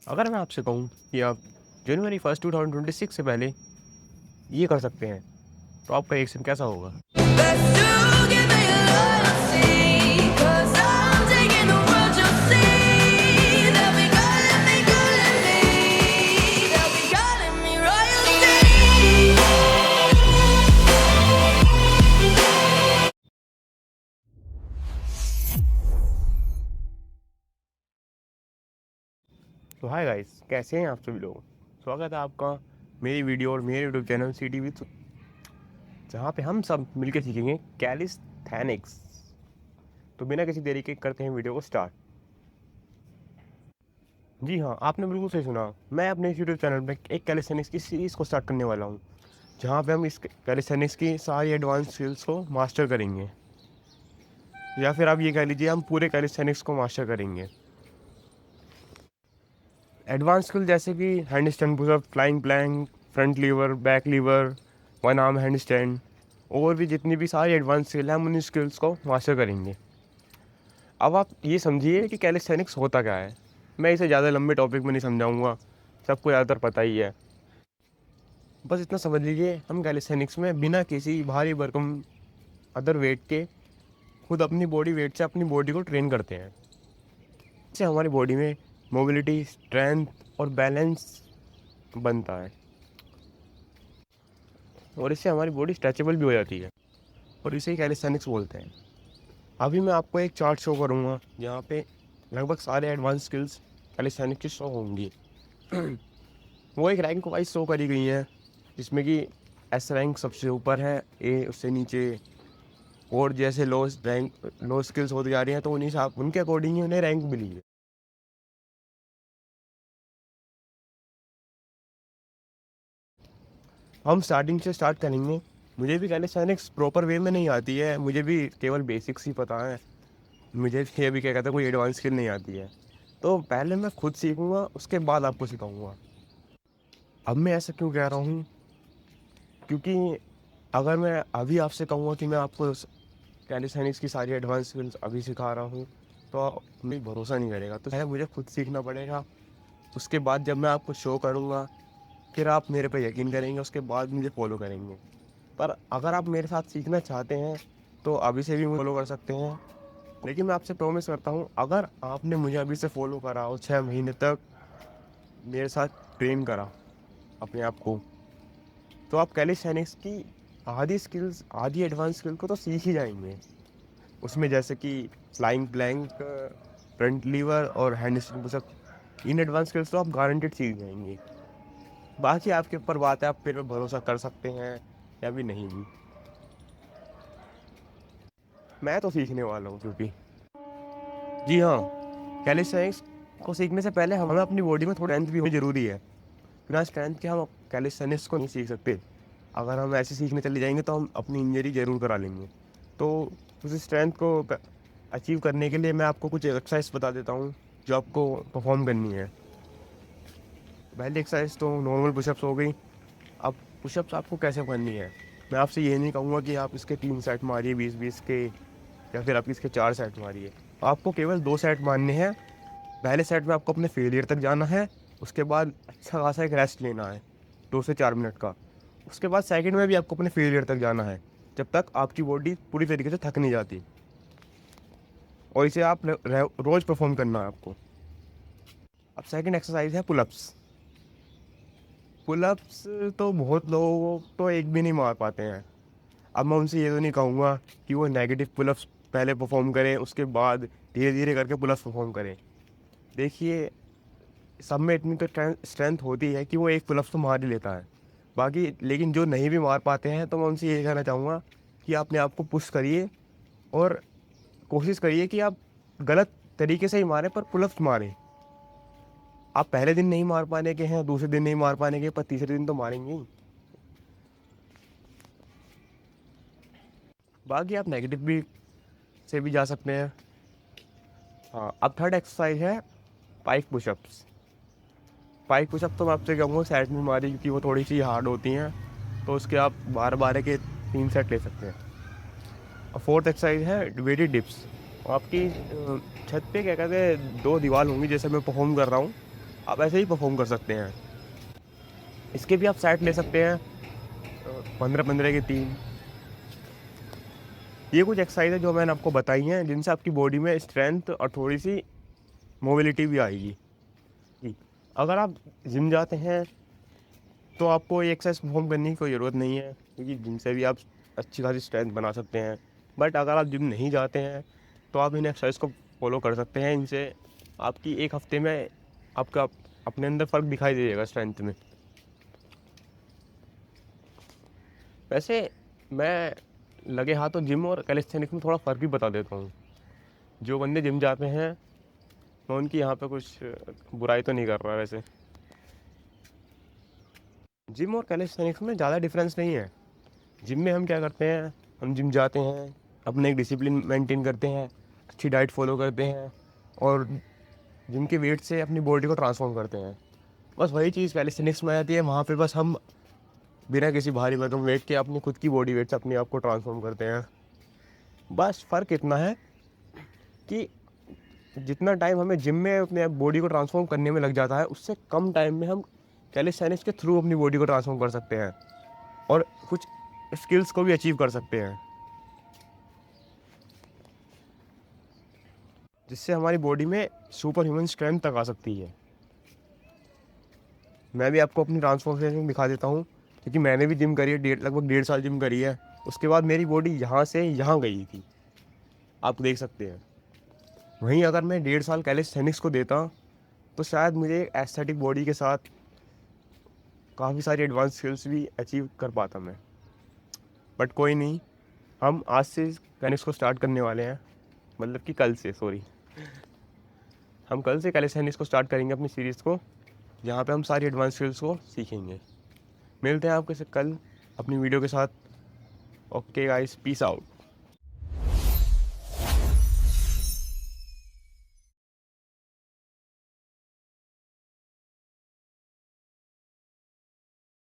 अगर मैं आपसे कहूँ कि आप जनवरी 1 2026 से पहले ये कर सकते हैं, तो आपका रिएक्शन कैसा होगा? Best to give me a loyalty, 'cause I'm taking the world, you'll see. They'll be calling me, they'll be calling me royalty. तो हाय गाइस, कैसे हैं आप सभी लोग? स्वागत है आपका मेरी वीडियो और मेरे यूट्यूब चैनल सिटी विथ, जहाँ पे हम सब मिलकर सीखेंगे कैलिस्थेनिक्स। तो बिना किसी देरी के करते हैं वीडियो को स्टार्ट। जी हाँ, आपने बिल्कुल सही सुना। मैं अपने इस यूट्यूब चैनल पे एक कैलिस्थेनिक्स की सीरीज़ को स्टार्ट करने वाला हूँ, जहाँ पे हम इस कैलिस्थेनिक्स की सारी एडवांस स्किल्स को मास्टर करेंगे, या फिर आप ये कह लीजिए हम पूरे कैलिस्थेनिक्स को मास्टर करेंगे। एडवांस स्किल जैसे कि handstand pushup, flying plank, front lever, back lever, one arm handstand, और भी जितनी भी सारी एडवांस स्किल है हम उन स्किल्स को मास्टर करेंगे। अब आप ये समझिए कि कैलिस्थेनिक्स होता क्या है। मैं इसे ज़्यादा लंबे टॉपिक में नहीं समझाऊंगा, सबको ज़्यादातर पता ही है। बस इतना समझ लीजिए, हम कैलिस्थेनिक्स में बिना किसी भारी भरकम अदर वेट के खुद अपनी बॉडी वेट से अपनी बॉडी को ट्रेन करते हैं। इससे हमारी बॉडी में मोबिलिटी, स्ट्रेंथ और बैलेंस बनता है, और इससे हमारी बॉडी स्ट्रेचेबल भी हो जाती है, और इसे ही कैलिस्थेनिक्स बोलते हैं। अभी मैं आपको एक चार्ट शो करूँगा जहाँ पे लगभग सारे एडवांस स्किल्स कैलिस्थेनिक्स की शो होंगी। वो एक रैंक वाइज शो करी गई हैं, जिसमें कि एस रैंक सबसे ऊपर है, ए उससे नीचे, और जैसे लो स्किल्स होती जा रही हैं तो उन्हीं से उनके अकॉर्डिंग ही उन्हें रैंक मिली है। हम स्टार्टिंग से स्टार्ट करेंगे। मुझे भी कैलिस्थेनिक्स प्रॉपर वे में नहीं आती है, मुझे भी केवल बेसिक्स ही पता है। मुझे भी अभी क्या कहते हैं कोई एडवांस स्किल नहीं आती है, तो पहले मैं खुद सीखूंगा, उसके बाद आपको सिखाऊंगा। अब मैं ऐसा क्यों कह रहा हूँ, क्योंकि अगर मैं अभी आपसे कहूँगा कि मैं आपको कैलिस्थेनिक्स की सारी एडवांस स्किल्स अभी सिखा रहा हूँ, तो मुझे भरोसा नहीं करेगा। तो पहले मुझे खुद सीखना पड़ेगा, उसके बाद जब मैं आपको शो करूँगा फिर आप मेरे पे यकीन करेंगे, उसके बाद मुझे फॉलो करेंगे। पर अगर आप मेरे साथ सीखना चाहते हैं तो अभी से भी मुझे फॉलो कर सकते हैं। लेकिन मैं आपसे प्रॉमिस करता हूँ, अगर आपने मुझे अभी से फॉलो करा और 6 महीने तक मेरे साथ ट्रेन करा अपने आप को, तो आप कैलिस्थेनिक्स की आधी एडवांस स्किल को तो सीख ही जाएंगे। उसमें जैसे कि फ्लाइंग प्लैंक, फ्रंट लीवर और हैंड स्टैंड पुशअप, इन एडवांस स्किल्स तो आप गारंटेड सीख जाएंगे। बाकी आपके ऊपर बात है, आप फिर पे भरोसा कर सकते हैं या भी नहीं भी। मैं तो सीखने वाला हूँ, क्योंकि जी हाँ, कैलिस्थेनिक्स को सीखने से पहले हमें अपनी बॉडी में थोड़ा स्ट्रेंथ भी होनी ज़रूरी है। बिना स्ट्रेंथ के हम कैलिस्थेनिक्स को नहीं सीख सकते। अगर हम ऐसे सीखने चले जाएंगे तो हम अपनी इंजरी ज़रूर करा लेंगे। तो उस स्ट्रेंथ को अचीव करने के लिए मैं आपको कुछ एक्सरसाइज बता देता हूँ जो आपको परफॉर्म करनी है। पहली एक्सरसाइज तो नॉर्मल पुशअप्स हो गई। अब पुशअप्स आपको कैसे करनी है, मैं आपसे ये नहीं कहूँगा कि आप इसके 3 सेट मारिए 20-20 के, या फिर आप इसके 4 सेट मारिए। आपको केवल 2 सेट मारने हैं। पहले सेट में आपको अपने फेलियर तक जाना है, उसके बाद अच्छा खासा एक रेस्ट लेना है 2 से 4 मिनट का। उसके बाद सेकंड में भी आपको अपने फेलियर तक जाना है, जब तक आपकी बॉडी पूरी तरीके से थक नहीं जाती। और इसे आप रोज़ परफॉर्म करना है आपको। अब सेकंड एक्सरसाइज है पुलअप्स। पुलअप्स तो बहुत लोग तो एक भी नहीं मार पाते हैं। अब मैं उनसे ये तो नहीं कहूँगा कि वो नेगेटिव पुलअप्स पहले परफॉर्म करें, उसके बाद धीरे धीरे करके पुलअप्स परफॉर्म करें। देखिए, सब में इतनी तो स्ट्रेंथ होती है कि वो एक पुलअप्स तो मार ही लेता है। बाकी लेकिन जो नहीं भी मार पाते हैं, तो मैं उनसे ये कहना चाहूँगा कि अपने आप को पुश करिए, और कोशिश करिए कि आप गलत तरीके से ही मारें पर पुलअप्स मारें। आप पहले दिन नहीं मार पाने के हैं, दूसरे दिन नहीं मार पाने के, पर तीसरे दिन तो मारेंगे ही। बाकी आप नेगेटिव भी से भी जा सकते हैं। हाँ, अब थर्ड एक्सरसाइज है पाइक पुशअप्स। पाइक पुशअप तो मैं आपसे कहूँगा सेट में मारिए, क्योंकि वो थोड़ी सी हार्ड होती हैं, तो उसके आप 12-12 के 3 सेट ले सकते हैं। और फोर्थ एक्सरसाइज है वेटेड डिप्स। आपकी छत पे क्या कहते हैं 2 दीवार होंगी, जैसे मैं परफॉर्म कर रहा हूँ, आप ऐसे ही परफॉर्म कर सकते हैं। इसके भी आप सेट ले सकते हैं 15-15 के 3। ये कुछ एक्सरसाइज है जो मैंने आपको बताई हैं जिनसे आपकी बॉडी में स्ट्रेंथ और थोड़ी सी मोबिलिटी भी आएगी जी। अगर आप जिम जाते हैं तो आपको ये एक्सरसाइज परफॉर्म करने की कोई ज़रूरत नहीं है, क्योंकि जिनसे भी आप अच्छी खासी स्ट्रेंथ बना सकते हैं। बट अगर आप जिम नहीं जाते हैं तो आप इन एक्सरसाइज को फॉलो कर सकते हैं। इनसे आपकी 1 हफ्ते में आपका अपने अंदर फ़र्क दिखाई देगा स्ट्रेंथ में। वैसे मैं लगे हाथों जिम और कैलिस्थेनिक्स में थोड़ा फ़र्क भी बता देता हूँ। जो बंदे जिम जाते हैं मैं उनकी यहाँ पे कुछ बुराई तो नहीं कर रहा वैसे। जिम और कैलिस्थेनिक्स में ज़्यादा डिफरेंस नहीं है। जिम में हम क्या करते हैं, हम जिम जाते हैं, अपने एक डिसिप्लिन मेंटेन करते हैं, अच्छी डाइट फॉलो करते हैं और जिम के वेट से अपनी बॉडी को ट्रांसफॉर्म करते हैं। बस वही चीज़ कैलिस्थेनिक्स में आती है। वहाँ पे बस हम बिना किसी भारी भरकम वेट के अपनी खुद की बॉडी वेट से अपने आप को ट्रांसफॉर्म करते हैं। बस फ़र्क इतना है कि जितना टाइम हमें जिम में अपने बॉडी को ट्रांसफॉर्म करने में लग जाता है, उससे कम टाइम में हम कैलिस्थेनिक्स के थ्रू अपनी बॉडी को ट्रांसफॉर्म कर सकते हैं और कुछ स्किल्स को भी अचीव कर सकते हैं, जिससे हमारी बॉडी में सुपर ह्यूमन स्ट्रेंथ तक आ सकती है। मैं भी आपको अपनी ट्रांसफॉर्मेशन दिखा देता हूँ, क्योंकि मैंने भी जिम करी है, लगभग 1.5 साल जिम करी है। उसके बाद मेरी बॉडी यहाँ से यहाँ गई थी, आप देख सकते हैं। वहीं अगर मैं 1.5 साल कैलिस्थेनिक्स को देता तो शायद मुझे एस्थेटिक बॉडी के साथ काफ़ी सारी एडवांस स्किल्स भी अचीव कर पाता मैं। बट कोई नहीं, हम आज से कैलिस्थेनिक्स को स्टार्ट करने वाले हैं, मतलब कि कल से, सॉरी, हम कल से कैलिस्थेनिक्स को स्टार्ट करेंगे अपनी सीरीज़ को, जहाँ पे हम सारी एडवांस स्किल्स को सीखेंगे। मिलते हैं आपके से कल अपनी वीडियो के साथ। Okay guys, peace out.